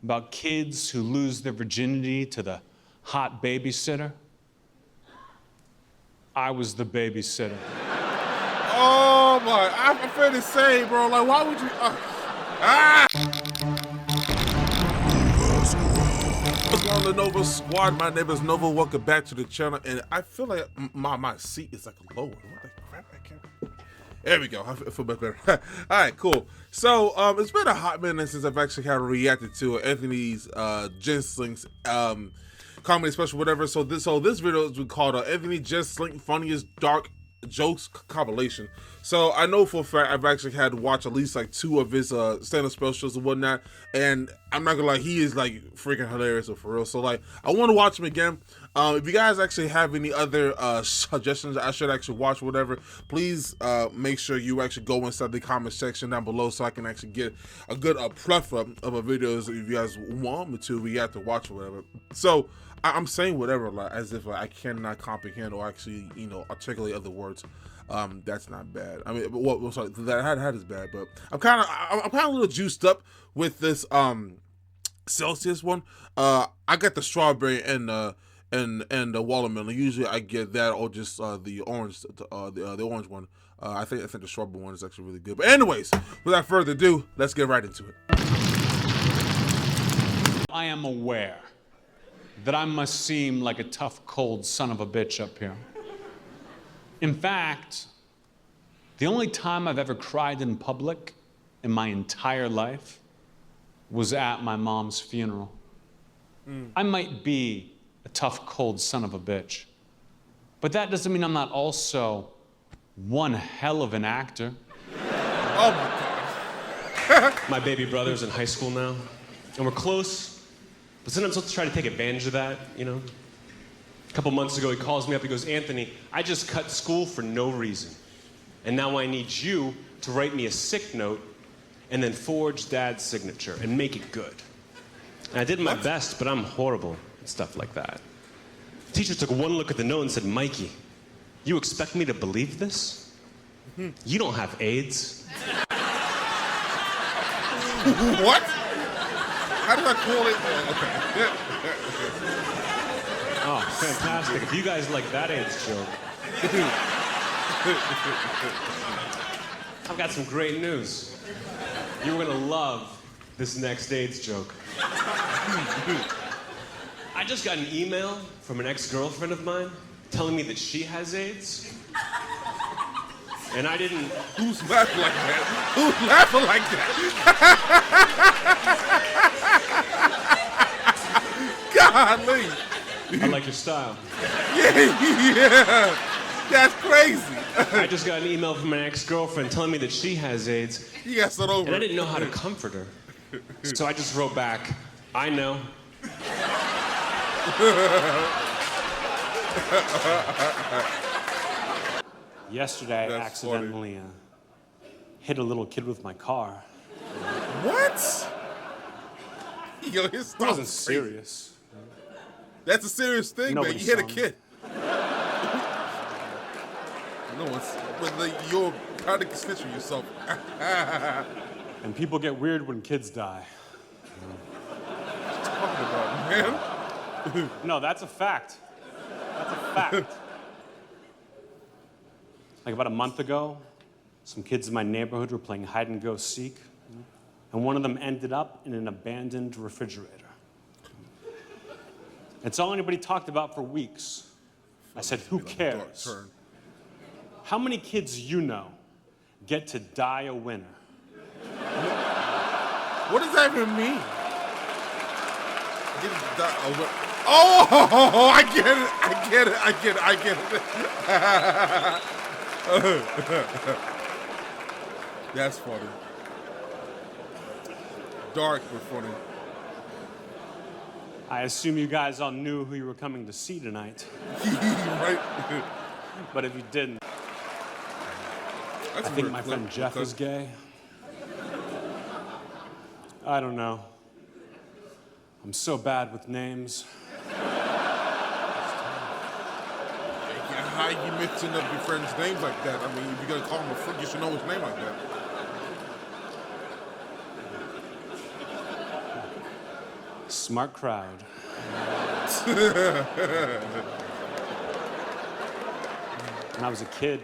about kids who lose their virginity to the hot babysitter? I was the babysitter. Oh my, I'm afraid to say, bro, like, why would you, What's going on, the Nova Squad? My name is Nova, welcome back to the channel, and I feel like my seat is like lower. What the crap, I can't. There we go, I feel much better. All right, cool. So, it's been a hot minute since I've actually kind of reacted to Anthony's, Jeselik's, comedy special, whatever. So this video is called Anthony Jeselnik Funniest Dark Jokes Compilation. So I know for a fact I've actually had to watch at least like 2 of his stand-up specials and whatnot, and I'm not gonna lie, he is like freaking hilarious for real. So like, I want to watch him again. If you guys actually have any other suggestions I should actually watch, whatever, please make sure you actually go inside the comment section down below so I can actually get a good plethora of videos. If you guys want me to, we have to watch whatever. So I'm saying whatever like as if like I cannot comprehend or actually, you know, articulate other words. That's not bad. I mean, well, sorry, that is bad, but I'm kind of a little juiced up with this Celsius one. I got the strawberry and the watermelon. Usually I get that or just the orange, the orange one. I think the strawberry one is actually really good. But anyways, without further ado, let's get right into it. I am aware that I must seem like a tough, cold son of a bitch up here. In fact, the only time I've ever cried in public in my entire life was at my mom's funeral. I might be a tough, cold son of a bitch, but that doesn't mean I'm not also one hell of an actor. Oh my God. My baby brother's in high school now, and we're close. But sometimes he'll try to take advantage of that, you know? A couple months ago, he calls me up, he goes, Anthony, I just cut school for no reason. And now I need you to write me a sick note and then forge Dad's signature and make it good. And I did my best, but I'm horrible at stuff like that. The teacher took one look at the note and said, Mikey, you expect me to believe this? You don't have AIDS. What? How do I call it? Okay. Oh, fantastic. If you guys like that AIDS joke. I've got some great news. You're gonna love this next AIDS joke. I just got an email from an ex-girlfriend of mine telling me that she has AIDS. And I didn't... Who's laughing like that? Who's laughing like that? Golly. I like your style. Yeah. That's crazy. I just got an email from an ex-girlfriend telling me that she has AIDS. You got set over. And I didn't know how to comfort her. So I just wrote back, I know. Yesterday, I That's accidentally hit a little kid with my car. What? Yo, his It wasn't serious. That's a serious thing, man. You hit a saw me. kid. No one's, but you're proud to snitch on yourself. And people get weird when kids die. What you talking about, man? No, that's a fact. That's a fact. Like about a month ago, some kids in my neighborhood were playing hide and go seek, and one of them ended up in an abandoned refrigerator. It's all anybody talked about for weeks. I said, who cares? How many kids you know get to die a winner? What does that even mean? Get to die a winner. Oh, I get it. I get it. That's funny. Dark but funny. I assume you guys all knew who you were coming to see tonight. Right? But if you didn't, I think my friend Jeff is gay. I don't know. I'm so bad with names. How you mixing up your friend's names like that? I mean, if you're gonna call him a freak, you should know his name like that. Smart crowd. When I was a kid,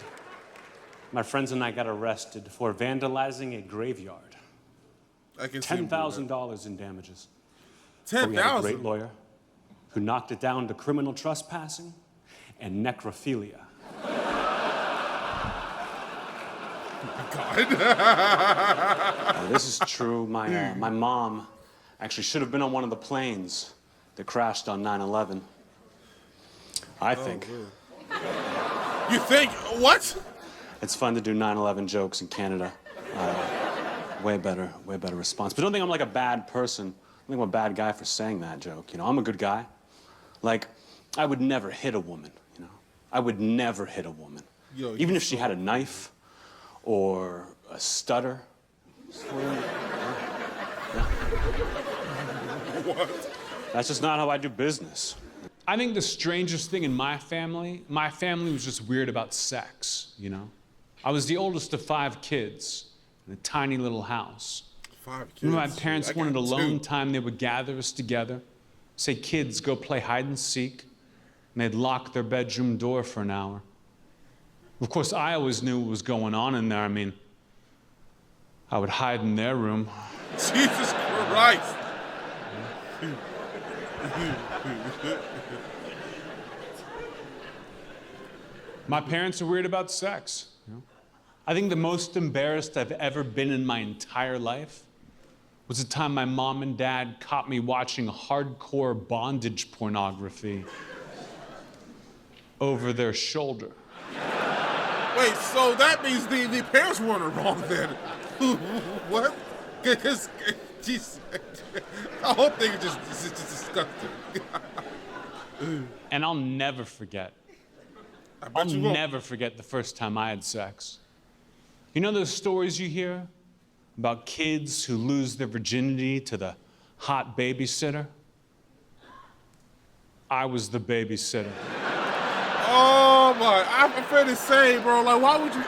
my friends and I got arrested for vandalizing a graveyard. I can see $10,000 in damages. But we had a great 10,000. lawyer who knocked it down to criminal trespassing and necrophilia. God. This is true. My mom actually should have been on one of the planes that crashed on 9/11. I think. You think what? It's fun to do 9/11 jokes in Canada. Way better response. But don't think I'm like a bad person. I think I'm a bad guy for saying that joke. You know, I'm a good guy. Like, I would never hit a woman, you know. I would never hit a woman. Yo, even if she had a knife or a stutter. What? That's just not how I do business. I think the strangest thing in my family was just weird about sex, you know? I was the oldest of 5 kids in a tiny little house. 5 kids. Remember, my parents I got wanted alone 2. time. They would gather us together, say, kids, go play hide and seek. And they'd lock their bedroom door for an hour. Of course, I always knew what was going on in there. I mean, I would hide in their room. Jesus Christ. My parents are weird about sex. You know? I think the most embarrassed I've ever been in my entire life was the time my mom and dad caught me watching hardcore bondage pornography over their shoulder. Wait, so that means the parents weren't wrong then. What? Because, jeez, the whole thing is just disgusting. And I'll never forget. I'll never forget the first time I had sex. You know those stories you hear about kids who lose their virginity to the hot babysitter? I was the babysitter. Oh my, I'm afraid to say, bro, like, why would you?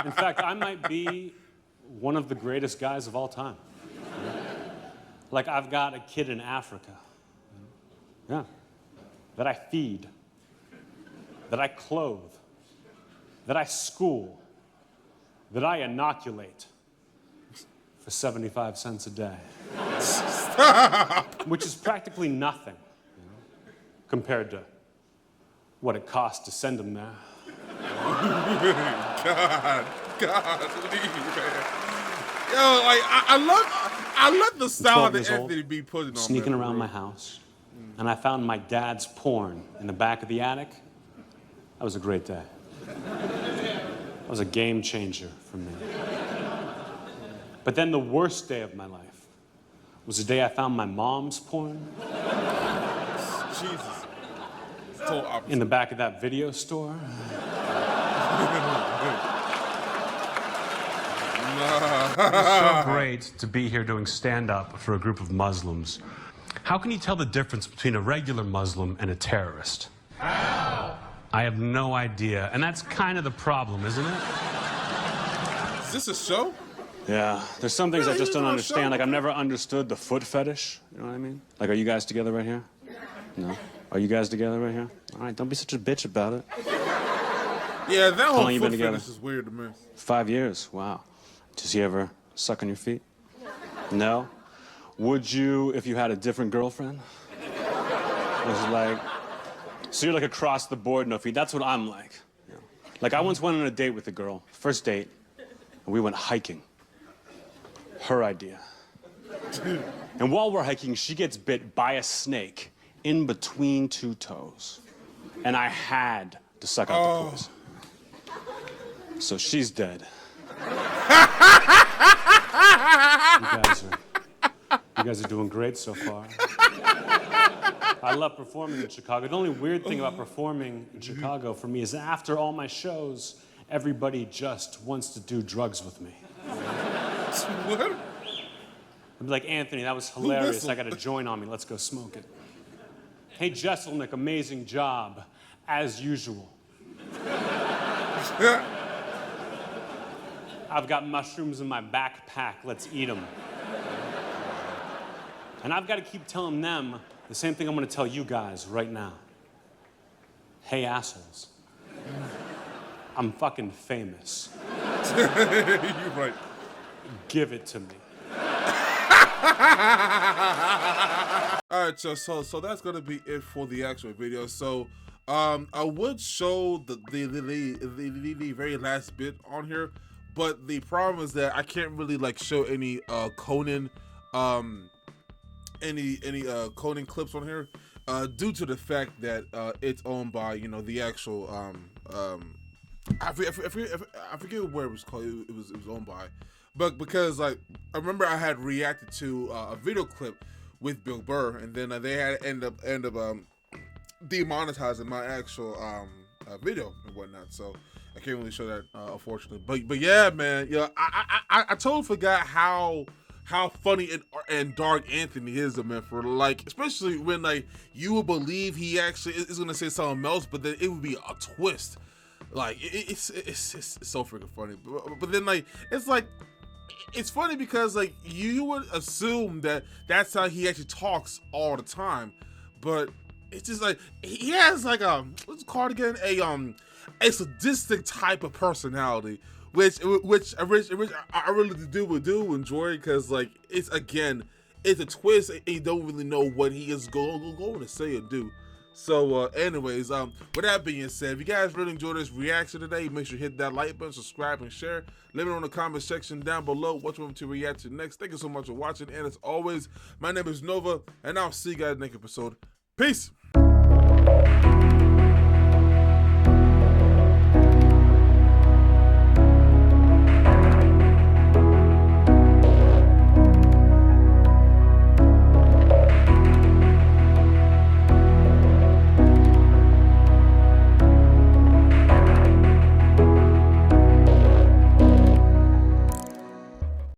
In fact, I might be one of the greatest guys of all time. Like, I've got a kid in Africa. Yeah. That I feed, that I clothe, that I school, that I inoculate for 75 cents a day. Stop. Which is practically nothing, you know, compared to what it costs to send them there. God, leave, man. Yo, like, I love the style that Anthony be putting on. Sneaking around my house. And I found my dad's porn in the back of the attic. That was a great day. That was a game changer for me. But then the worst day of my life was the day I found my mom's porn. Jesus. Total opposite. In the back of that video store. It's so great to be here doing stand-up for a group of Muslims. How can you tell the difference between a regular Muslim and a terrorist? How? I have no idea, and that's kind of the problem, isn't it? Is this a show? Yeah, there's some things I Really? just don't You don't understand. show? Like, I've never understood the foot fetish. You know what I mean? Like, are you guys together right here? No? Are you guys together right here? All right, don't be such a bitch about it. Yeah, that whole long you been foot together? fetish is weird to me. 5 years, wow. Does he ever suck on your feet? No? Would you if you had a different girlfriend? Was it like, so you're like across the board, no feet. That's what I'm like. You know? Like, I once went on a date with a girl, first date, and we went hiking. Her idea. And while we're hiking, she gets bit by a snake in between 2 toes. And I had to suck out the poison. So she's dead. You guys are doing great so far. I love performing in Chicago. The only weird thing about performing in Chicago for me is after all my shows, everybody just wants to do drugs with me. What? I'd be like, Anthony, that was hilarious. I got a joint on me. Let's go smoke it. Hey, Jeselnik, amazing job, as usual. I've got mushrooms in my backpack. Let's eat them. And I've got to keep telling them the same thing I'm going to tell you guys right now. Hey, assholes. I'm fucking famous. You're right. Give it to me. All right, so that's gonna be it for the actual video. So I would show the very last bit on here, but the problem is that I can't really like show any Conan Conan clips on here due to the fact that it's owned by, you know, the actual I forget where it was called. It was owned by, but because like I remember I had reacted to a video clip with Bill Burr, and then they had end up demonetizing my actual video and whatnot. So I can't really show that unfortunately. But yeah, man, yeah, I totally forgot how funny and dark Anthony is, man. For like, especially when like you would believe he actually is gonna say something else, but then it would be a twist. Like it's so freaking funny. But then like it's funny because like you would assume that that's how he actually talks all the time, but it's just like he has like what's it called again, a sadistic type of personality, which I really do enjoy, because like it's a twist and you don't really know what he is going to say or do. So anyways, with that being said, if you guys really enjoyed this reaction today, make sure you hit that like button, subscribe, and share. Let me know in the comment section down below what you want me to react to next. Thank you so much for watching, and as always, my name is Nova, and I'll see you guys in the next episode. Peace!